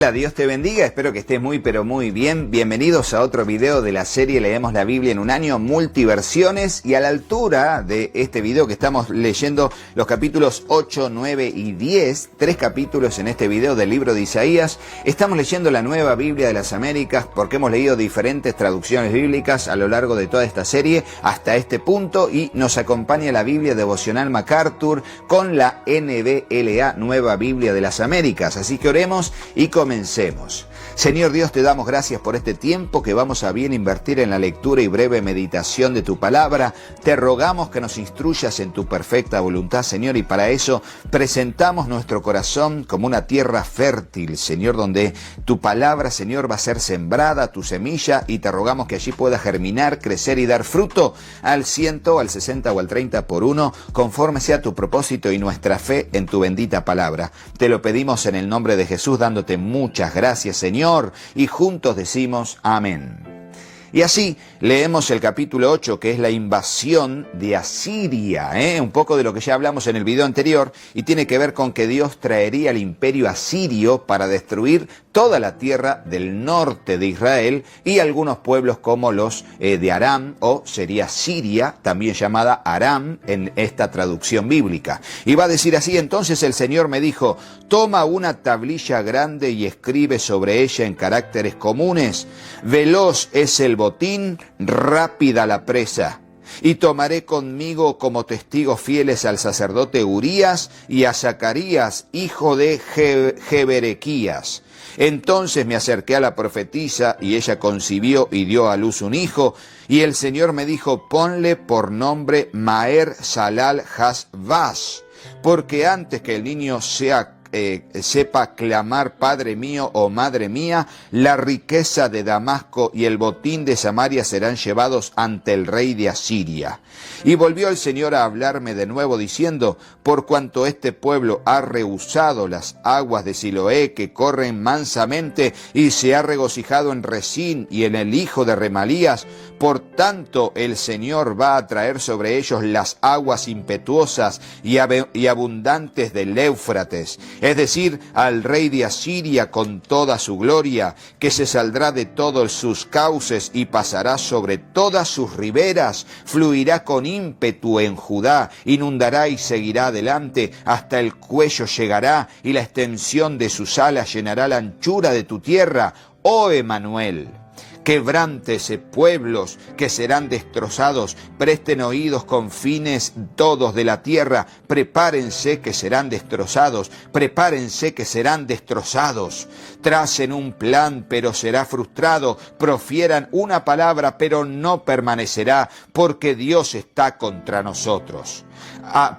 Hola, Dios te bendiga, espero que estés muy pero muy bien. Bienvenidos a otro video de la serie Leemos la Biblia en un año, multiversiones, y a la altura de este video que estamos leyendo los capítulos 8, 9 y 10, 3 capítulos en este video del libro de Isaías. Estamos leyendo la Nueva Biblia de las Américas porque hemos leído diferentes traducciones bíblicas a lo largo de toda esta serie hasta este punto, y nos acompaña la Biblia Devocional MacArthur con la NBLA, Nueva Biblia de las Américas. Así que oremos y comencemos. Señor Dios, te damos gracias por este tiempo que vamos a bien invertir en la lectura y breve meditación de tu palabra. Te rogamos que nos instruyas en tu perfecta voluntad, Señor, y para eso presentamos nuestro corazón como una tierra fértil, Señor, donde tu palabra, Señor, va a ser sembrada, tu semilla, y te rogamos que allí pueda germinar, crecer y dar fruto al 100, al 60 o al 30 por uno, conforme sea tu propósito y nuestra fe en tu bendita palabra. Te lo pedimos en el nombre de Jesús, dándote muchas gracias, Señor, y juntos decimos amén. Y así leemos el capítulo 8, que es la invasión de Asiria, un poco de lo que ya hablamos en el video anterior, y tiene que ver con que Dios traería el imperio asirio para destruir toda la tierra del norte de Israel y algunos pueblos como los de Aram, o sería Siria, también llamada Aram en esta traducción bíblica. Y va a decir así: entonces el Señor me dijo, toma una tablilla grande y escribe sobre ella en caracteres comunes, veloz es el botín, rápida la presa. Y tomaré conmigo como testigos fieles al sacerdote Urías y a Zacarías, hijo de Jeberequías. Entonces me acerqué a la profetisa, y ella concibió y dio a luz un hijo, y el Señor me dijo, ponle por nombre Maher Shalal Hashbaz, porque antes que el niño sepa clamar Padre mío o Madre mía, la riqueza de Damasco y el botín de Samaria serán llevados ante el rey de Asiria. Y volvió el Señor a hablarme de nuevo diciendo, por cuanto este pueblo ha rehusado las aguas de Siloé que corren mansamente y se ha regocijado en Resín y en el hijo de Remalías, por tanto el Señor va a traer sobre ellos las aguas impetuosas y abundantes del Éufrates, es decir, al rey de Asiria con toda su gloria, que se saldrá de todos sus cauces y pasará sobre todas sus riberas, fluirá con ímpetu en Judá, inundará y seguirá adelante, hasta el cuello llegará, y la extensión de sus alas llenará la anchura de tu tierra, oh Emanuel. Quebrántese pueblos que serán destrozados, presten oídos confines todos de la tierra, prepárense que serán destrozados, prepárense que serán destrozados. Tracen un plan, pero será frustrado, profieran una palabra, pero no permanecerá, porque Dios está contra nosotros.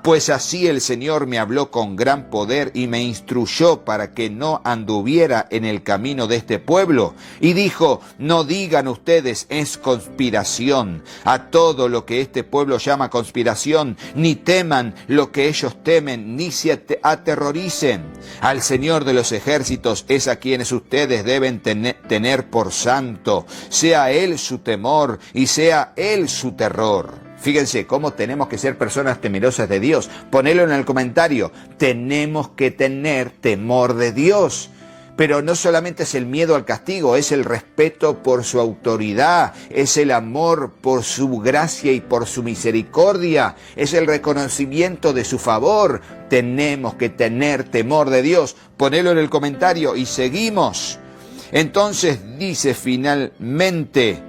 Pues así el Señor me habló con gran poder y me instruyó para que no anduviera en el camino de este pueblo. Y dijo, no digan ustedes es conspiración a todo lo que este pueblo llama conspiración, ni teman lo que ellos temen, ni se aterroricen. Al Señor de los ejércitos es a quienes ustedes deben tener por santo, sea Él su temor y sea Él su terror. Fíjense cómo tenemos que ser personas temerosas de Dios. Ponelo en el comentario. Tenemos que tener temor de Dios. Pero no solamente es el miedo al castigo, es el respeto por su autoridad, es el amor por su gracia y por su misericordia, es el reconocimiento de su favor. Tenemos que tener temor de Dios. Ponelo en el comentario y seguimos. Entonces dice finalmente,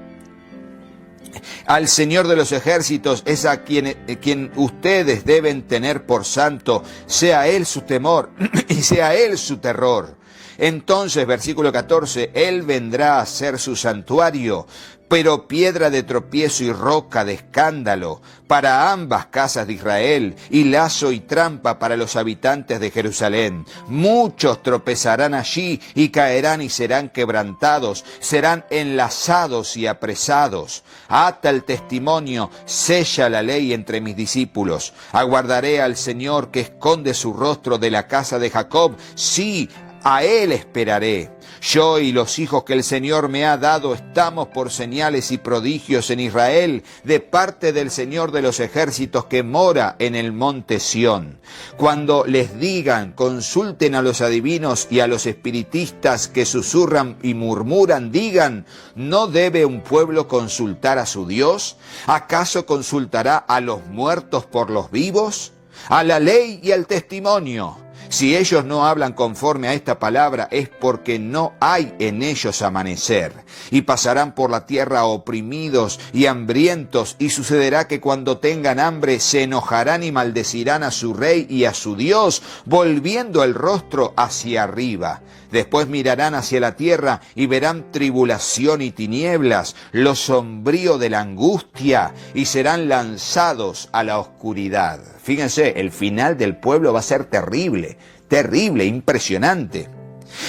al Señor de los ejércitos es a quien ustedes deben tener por santo, sea Él su temor y sea Él su terror. Entonces, versículo 14, Él vendrá a ser su santuario, pero piedra de tropiezo y roca de escándalo para ambas casas de Israel, y lazo y trampa para los habitantes de Jerusalén. Muchos tropezarán allí y caerán y serán quebrantados, serán enlazados y apresados. Ata el testimonio, sella la ley entre mis discípulos. Aguardaré al Señor que esconde su rostro de la casa de Jacob. Sí, a Él esperaré. Yo y los hijos que el Señor me ha dado estamos por señales y prodigios en Israel, de parte del Señor de los ejércitos que mora en el monte Sión. Cuando les digan, consulten a los adivinos y a los espiritistas que susurran y murmuran, digan, ¿no debe un pueblo consultar a su Dios? ¿Acaso consultará a los muertos por los vivos? A la ley y al testimonio. Si ellos no hablan conforme a esta palabra es porque no hay en ellos amanecer, y pasarán por la tierra oprimidos y hambrientos, y sucederá que cuando tengan hambre se enojarán y maldecirán a su rey y a su Dios, volviendo el rostro hacia arriba. Después mirarán hacia la tierra y verán tribulación y tinieblas, lo sombrío de la angustia, y serán lanzados a la oscuridad. Fíjense, el final del pueblo va a ser terrible, terrible, impresionante.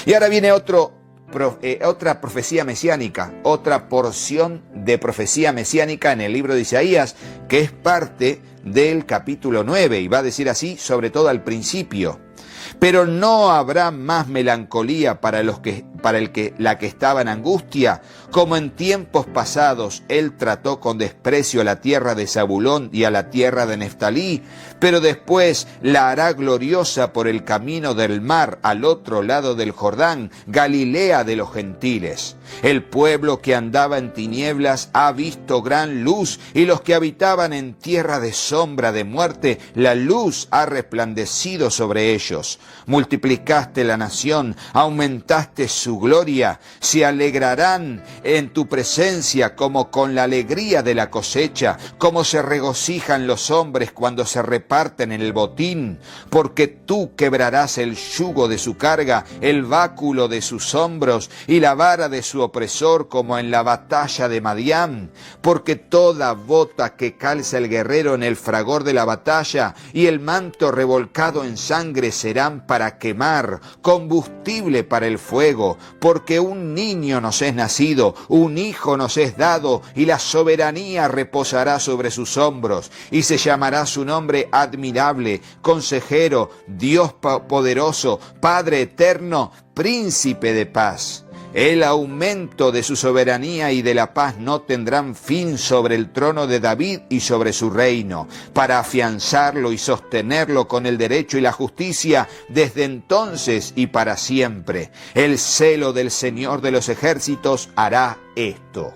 Y ahora viene otra profecía mesiánica, otra porción de profecía mesiánica en el libro de Isaías, que es parte del capítulo 9, y va a decir así, sobre todo al principio. Pero no habrá más melancolía para la que estaba en angustia, como en tiempos pasados él trató con desprecio a la tierra de Zabulón y a la tierra de Neftalí, pero después la hará gloriosa por el camino del mar al otro lado del Jordán, Galilea de los gentiles. El pueblo que andaba en tinieblas ha visto gran luz, y los que habitaban en tierra de sombra de muerte, la luz ha resplandecido sobre ellos. Multiplicaste la nación, aumentaste su gloria, se alegrarán en tu presencia como con la alegría de la cosecha, como se regocijan los hombres cuando se reparten en el botín, porque tú quebrarás el yugo de su carga, el báculo de sus hombros y la vara de su opresor como en la batalla de Madián, porque toda bota que calza el guerrero en el fragor de la batalla y el manto revolcado en sangre serán para quemar, combustible para el fuego, porque un niño nos es nacido, un hijo nos es dado, y la soberanía reposará sobre sus hombros, y se llamará su nombre admirable, consejero, Dios poderoso, Padre eterno, príncipe de paz. El aumento de su soberanía y de la paz no tendrán fin sobre el trono de David y sobre su reino, para afianzarlo y sostenerlo con el derecho y la justicia desde entonces y para siempre. El celo del Señor de los ejércitos hará esto.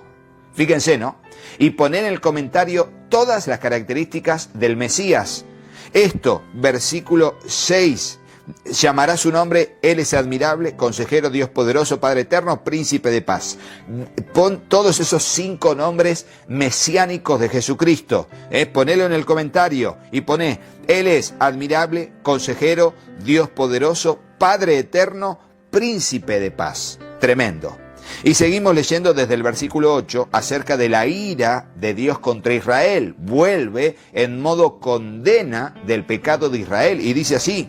Fíjense, ¿no? Y poner en el comentario todas las características del Mesías. Esto, versículo 6. Llamará su nombre, Él es admirable, consejero, Dios poderoso, Padre eterno, príncipe de paz. Pon todos esos 5 nombres mesiánicos de Jesucristo. Ponelo en el comentario y poné, Él es admirable, consejero, Dios poderoso, Padre eterno, príncipe de paz. Tremendo. Y seguimos leyendo desde el versículo 8 acerca de la ira de Dios contra Israel. Vuelve en modo condena del pecado de Israel y dice así: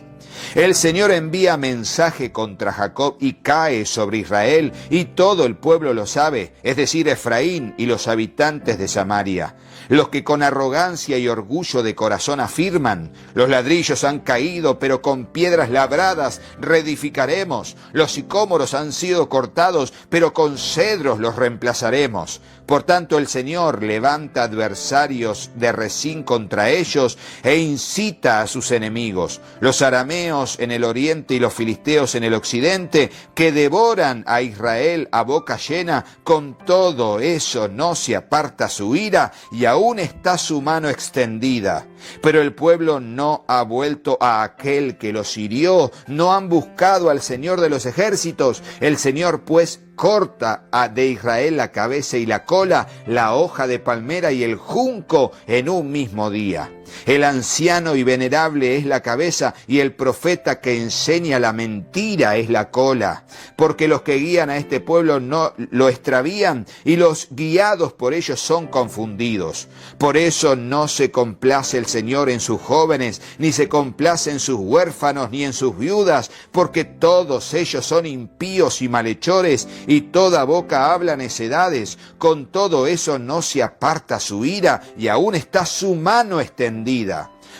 el Señor envía mensaje contra Jacob y cae sobre Israel, y todo el pueblo lo sabe, es decir, Efraín y los habitantes de Samaria. Los que con arrogancia y orgullo de corazón afirman, los ladrillos han caído, pero con piedras labradas reedificaremos. Los sicómoros han sido cortados, pero con cedros los reemplazaremos. Por tanto, el Señor levanta adversarios de Rezín contra ellos e incita a sus enemigos, los arameos en el oriente y los filisteos en el occidente, que devoran a Israel a boca llena. Con todo eso no se aparta su ira y aún está su mano extendida. Pero el pueblo no ha vuelto a aquel que los hirió, no han buscado al Señor de los ejércitos. El Señor pues corta de Israel la cabeza y la cola, la hoja de palmera y el junco en un mismo día. El anciano y venerable es la cabeza, y el profeta que enseña la mentira es la cola. Porque los que guían a este pueblo no lo extravían, y los guiados por ellos son confundidos. Por eso no se complace el Señor en sus jóvenes, ni se complace en sus huérfanos, ni en sus viudas, porque todos ellos son impíos y malhechores, y toda boca habla necedades. Con todo eso no se aparta su ira, y aún está su mano extendida.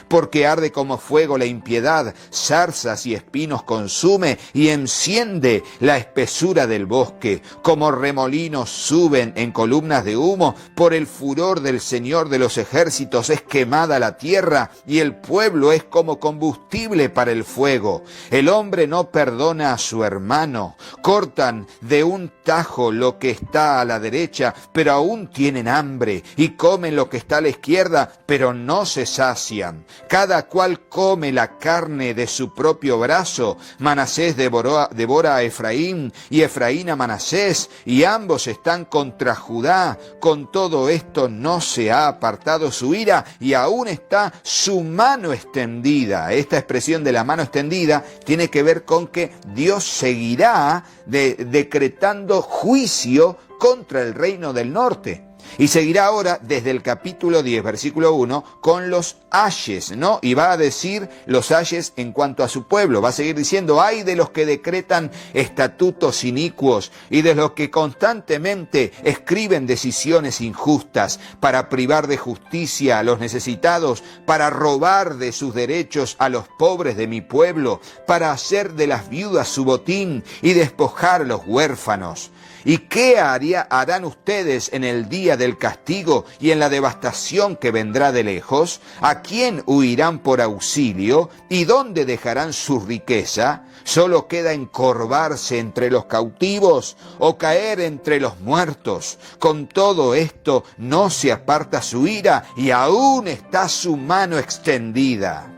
porque arde como fuego la impiedad, zarzas y espinos consume y enciende la espesura del bosque. Como remolinos suben en columnas de humo, por el furor del Señor de los ejércitos es quemada la tierra y el pueblo es como combustible para el fuego. El hombre no perdona a su hermano, cortan de un tajo lo que está a la derecha, pero aún tienen hambre, y comen lo que está a la izquierda, pero no se sacian. Cada cual come la carne de su propio brazo. Manasés devora a Efraín, y Efraín a Manasés, y ambos están contra Judá. Con todo esto no se ha apartado su ira, y aún está su mano extendida. Esta expresión de la mano extendida tiene que ver con que Dios seguirá decretando juicio contra el reino del norte. Y seguirá ahora desde el capítulo 10, versículo 1, con los ayes, ¿no? Y va a decir los ayes en cuanto a su pueblo. Va a seguir diciendo, ay de los que decretan estatutos inicuos y de los que constantemente escriben decisiones injustas para privar de justicia a los necesitados, para robar de sus derechos a los pobres de mi pueblo, para hacer de las viudas su botín y despojar a los huérfanos. ¿Y qué harán ustedes en el día del castigo y en la devastación que vendrá de lejos? ¿A quién huirán por auxilio? ¿Y dónde dejarán su riqueza? ¿Solo queda encorvarse entre los cautivos o caer entre los muertos? Con todo esto no se aparta su ira y aún está su mano extendida.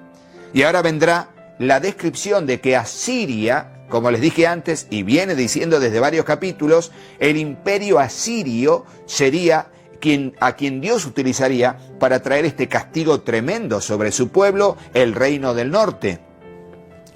Y ahora vendrá la descripción de que Asiria, como les dije antes, y viene diciendo desde varios capítulos, el imperio asirio sería a quien Dios utilizaría para traer este castigo tremendo sobre su pueblo, el reino del norte.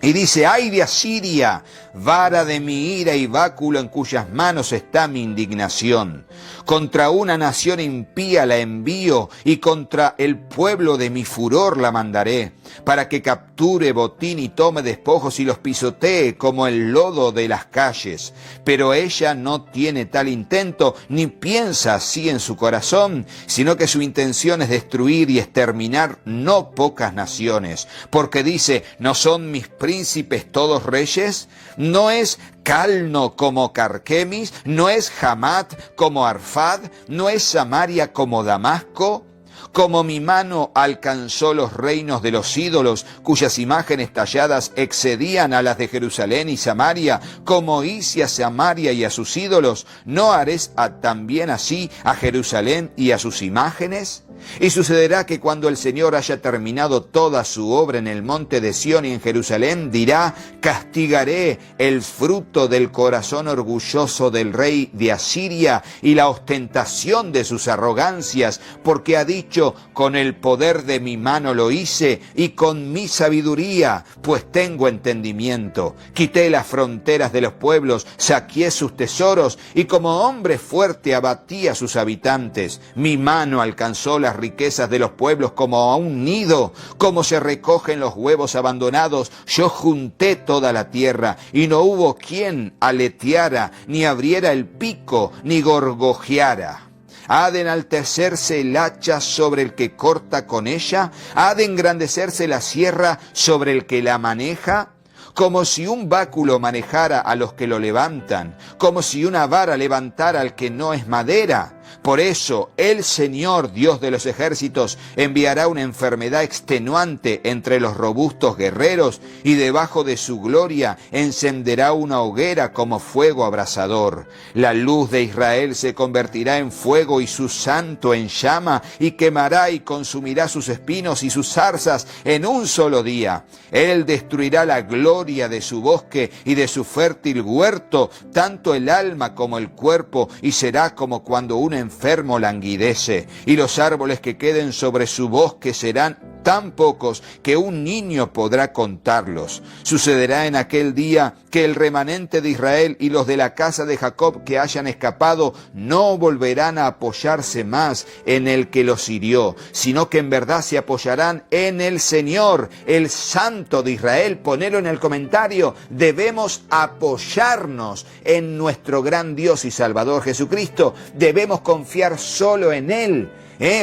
Y dice, ay de Asiria, vara de mi ira y báculo en cuyas manos está mi indignación. Contra una nación impía la envío y contra el pueblo de mi furor la mandaré, para que capture botín y tome despojos y los pisotee como el lodo de las calles. Pero ella no tiene tal intento, ni piensa así en su corazón, sino que su intención es destruir y exterminar no pocas naciones. Porque dice, ¿no son mis príncipes todos reyes? ¿No es Calno como Carquemis? ¿No es Hamat como Arfad? ¿No es Samaria como Damasco? Como mi mano alcanzó los reinos de los ídolos, cuyas imágenes talladas excedían a las de Jerusalén y Samaria, como hice a Samaria y a sus ídolos, ¿no haré también así a Jerusalén y a sus imágenes? Y sucederá que cuando el Señor haya terminado toda su obra en el monte de Sión y en Jerusalén, dirá, castigaré el fruto del corazón orgulloso del rey de Asiria y la ostentación de sus arrogancias, porque ha dicho, con el poder de mi mano lo hice y con mi sabiduría, pues tengo entendimiento. Quité las fronteras de los pueblos, saqué sus tesoros y como hombre fuerte abatí a sus habitantes. Mi mano alcanzó las riquezas de los pueblos como a un nido, como se recogen los huevos abandonados. Yo junté toda la tierra y no hubo quien aleteara, ni abriera el pico, ni gorgojeara. ¿Ha de enaltecerse el hacha sobre el que corta con ella? ¿Ha de engrandecerse la sierra sobre el que la maneja? Como si un báculo manejara a los que lo levantan, como si una vara levantara al que no es madera. Por eso el Señor, Dios de los ejércitos, enviará una enfermedad extenuante entre los robustos guerreros y debajo de su gloria encenderá una hoguera como fuego abrasador. La luz de Israel se convertirá en fuego y su santo en llama y quemará y consumirá sus espinos y sus zarzas en un solo día. Él destruirá la gloria de su bosque y de su fértil huerto, tanto el alma como el cuerpo, y será como cuando un enfermo languidece, y los árboles que queden sobre su bosque serán tan pocos que un niño podrá contarlos. Sucederá en aquel día que el remanente de Israel y los de la casa de Jacob que hayan escapado no volverán a apoyarse más en el que los hirió, sino que en verdad se apoyarán en el Señor, el Santo de Israel. Ponelo en el comentario, debemos apoyarnos en nuestro gran Dios y Salvador Jesucristo, debemos confiar solo en Él.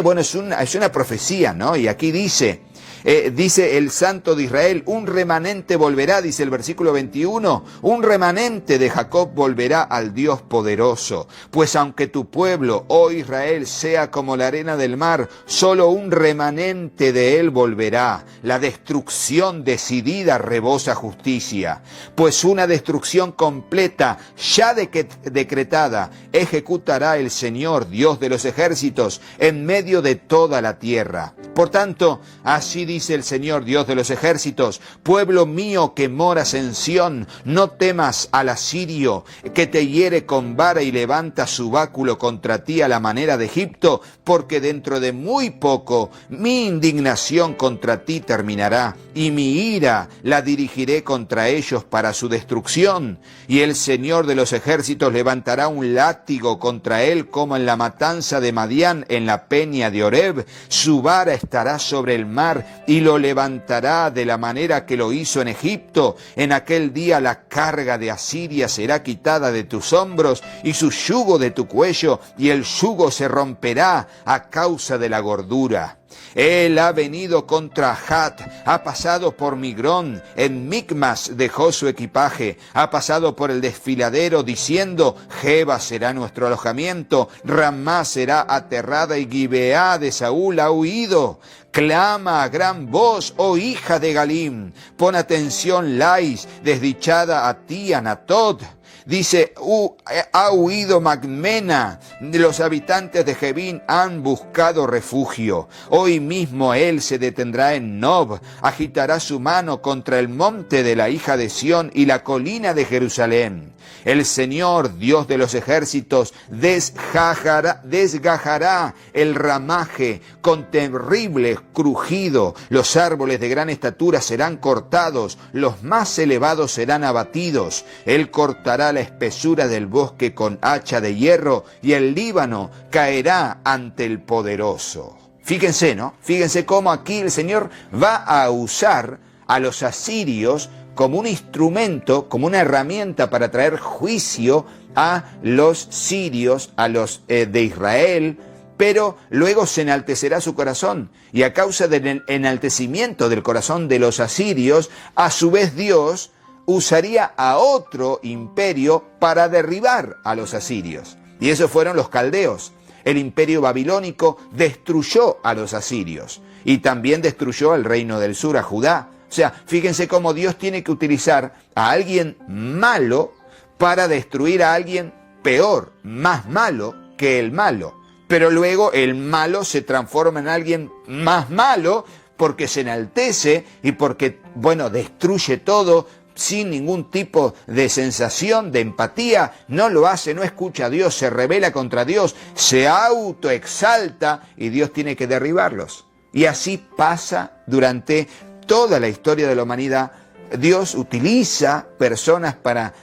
Bueno, es una profecía, ¿no? Y aquí dice, Dice el Santo de Israel, un remanente volverá, dice el versículo 21, un remanente de Jacob volverá al Dios poderoso. Pues aunque tu pueblo, oh Israel, sea como la arena del mar, solo un remanente de él volverá. La destrucción decidida rebosa justicia, pues una destrucción completa, ya decretada, ejecutará el Señor, Dios de los ejércitos, en medio de toda la tierra. Por tanto, así dice el Señor, Dios de los ejércitos, pueblo mío que moras en Sión, no temas al asirio, que te hiere con vara y levanta su báculo contra ti a la manera de Egipto, porque dentro de muy poco mi indignación contra ti terminará, y mi ira la dirigiré contra ellos para su destrucción. Y el Señor de los ejércitos levantará un látigo contra él como en la matanza de Madián en la peña de Oreb. Su vara estará sobre el mar y lo levantará de la manera que lo hizo en Egipto. En aquel día la carga de Asiria será quitada de tus hombros y su yugo de tu cuello, y el yugo se romperá a causa de la gordura. Él ha venido contra Hat, ha pasado por Migrón, en Micmas dejó su equipaje, ha pasado por el desfiladero diciendo, Jeba será nuestro alojamiento, Ramá será aterrada y Gibeá de Saúl ha huido. Clama a gran voz, oh hija de Galim, pon atención, Lais, desdichada a ti, Anatot. Dice, ha huido Magmena, los habitantes de Jebín han buscado refugio. Hoy mismo él se detendrá en Nob, agitará su mano contra el monte de la hija de Sión y la colina de Jerusalén. El Señor, Dios de los ejércitos, desgajará el ramaje con terrible crujido. Los árboles de gran estatura serán cortados, los más elevados serán abatidos. Él cortará la espesura del bosque con hacha de hierro y el Líbano caerá ante el poderoso. Fíjense, ¿no? Fíjense cómo aquí el Señor va a usar a los asirios como un instrumento, como una herramienta para traer juicio a los sirios, a los de Israel, pero luego se enaltecerá su corazón, y a causa del enaltecimiento del corazón de los asirios, a su vez Dios usaría a otro imperio para derribar a los asirios, y esos fueron los caldeos. El imperio babilónico destruyó a los asirios, y también destruyó al reino del sur, a Judá. O sea, fíjense cómo Dios tiene que utilizar a alguien malo para destruir a alguien peor, más malo que el malo. Pero luego el malo se transforma en alguien más malo porque se enaltece y porque, destruye todo sin ningún tipo de sensación, de empatía. No lo hace, no escucha a Dios, se rebela contra Dios, se autoexalta y Dios tiene que derribarlos. Y así pasa durante toda la historia de la humanidad. Dios utiliza personas para,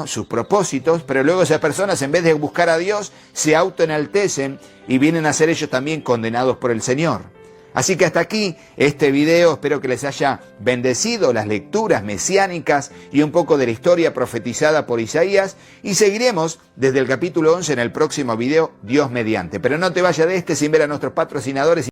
sus propósitos, pero luego esas personas, en vez de buscar a Dios, se autoenaltecen y vienen a ser ellos también condenados por el Señor. Así que hasta aquí este video, espero que les haya bendecido las lecturas mesiánicas y un poco de la historia profetizada por Isaías, y seguiremos desde el capítulo 11 en el próximo video, Dios mediante. Pero no te vayas de sin ver a nuestros patrocinadores.